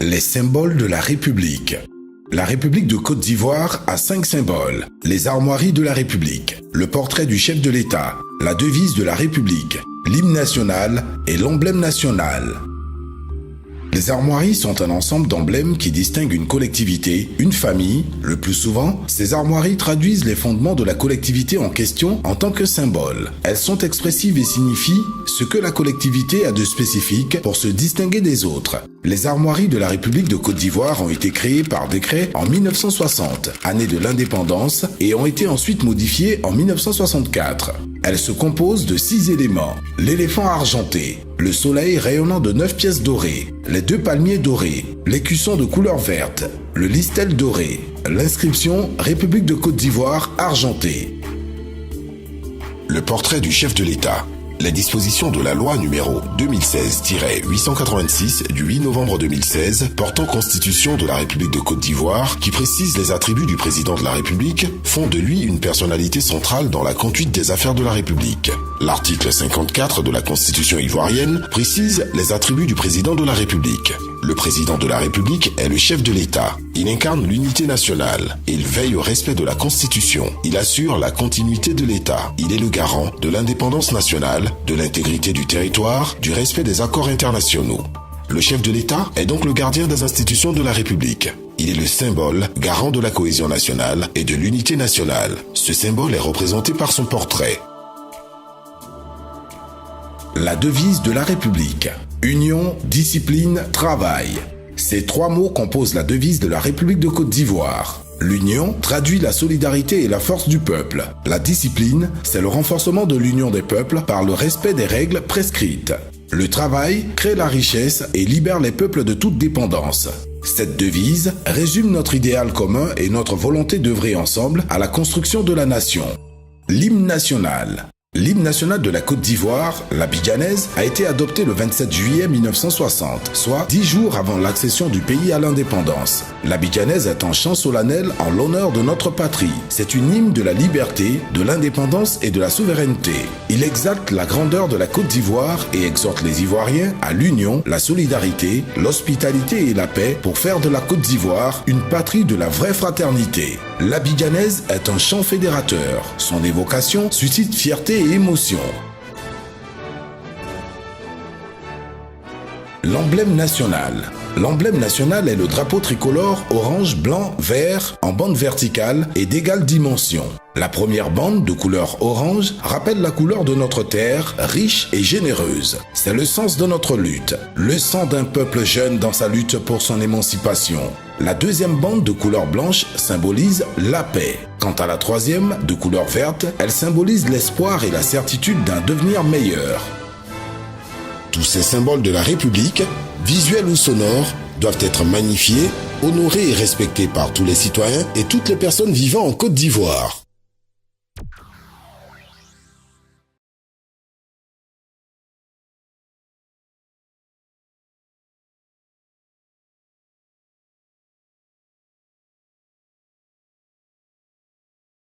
Les symboles de la République. La République de Côte d'Ivoire a 5 symboles. Les armoiries de la République, le portrait du chef de l'État, la devise de la République, l'hymne national et l'emblème national. Les armoiries sont un ensemble d'emblèmes qui distinguent une collectivité, une famille. Le plus souvent, ces armoiries traduisent les fondements de la collectivité en question en tant que symbole. Elles sont expressives et signifient ce que la collectivité a de spécifique pour se distinguer des autres. Les armoiries de la République de Côte d'Ivoire ont été créées par décret en 1960, année de l'indépendance, et ont été ensuite modifiées en 1964. Elles se composent de 6 éléments. L'éléphant argenté, le soleil rayonnant de 9 pièces dorées, les 2 palmiers dorés, l'écusson de couleur verte, le listel doré, l'inscription République de Côte d'Ivoire argentée. Le portrait du chef de l'État. Les dispositions de la loi numéro 2016-886 du 8 novembre 2016 portant constitution de la République de Côte d'Ivoire qui précise les attributs du président de la République font de lui une personnalité centrale dans la conduite des affaires de la République. L'article 54 de la Constitution ivoirienne précise les attributs du président de la République. Le président de la République est le chef de l'État. Il incarne l'unité nationale. Il veille au respect de la Constitution. Il assure la continuité de l'État. Il est le garant de l'indépendance nationale, de l'intégrité du territoire, du respect des accords internationaux. Le chef de l'État est donc le gardien des institutions de la République. Il est le symbole, garant de la cohésion nationale et de l'unité nationale. Ce symbole est représenté par son portrait. La devise de la République. Union, discipline, travail. Ces 3 mots composent la devise de la République de Côte d'Ivoire. L'union traduit la solidarité et la force du peuple. La discipline, c'est le renforcement de l'union des peuples par le respect des règles prescrites. Le travail crée la richesse et libère les peuples de toute dépendance. Cette devise résume notre idéal commun et notre volonté d'œuvrer ensemble à la construction de la nation. L'hymne national. L'hymne national de la Côte d'Ivoire, l'abidjanaise, a été adopté le 27 juillet 1960, soit 10 jours avant l'accession du pays à l'indépendance. L'abidjanaise est un chant solennel en l'honneur de notre patrie. C'est une hymne de la liberté, de l'indépendance et de la souveraineté. Il exalte la grandeur de la Côte d'Ivoire et exhorte les Ivoiriens à l'union, la solidarité, l'hospitalité et la paix pour faire de la Côte d'Ivoire une patrie de la vraie fraternité. L'abidjanaise est un chant fédérateur. Son évocation suscite fierté et émotion. L'emblème national. L'emblème national est le drapeau tricolore orange, blanc, vert en bande verticale et d'égale dimension. La première bande de couleur orange rappelle la couleur de notre terre, riche et généreuse. C'est le sens de notre lutte, le sang d'un peuple jeune dans sa lutte pour son émancipation. La deuxième bande de couleur blanche symbolise la paix. Quant à la troisième, de couleur verte, elle symbolise l'espoir et la certitude d'un devenir meilleur. Tous ces symboles de la République, visuels ou sonores, doivent être magnifiés, honorés et respectés par tous les citoyens et toutes les personnes vivant en Côte d'Ivoire.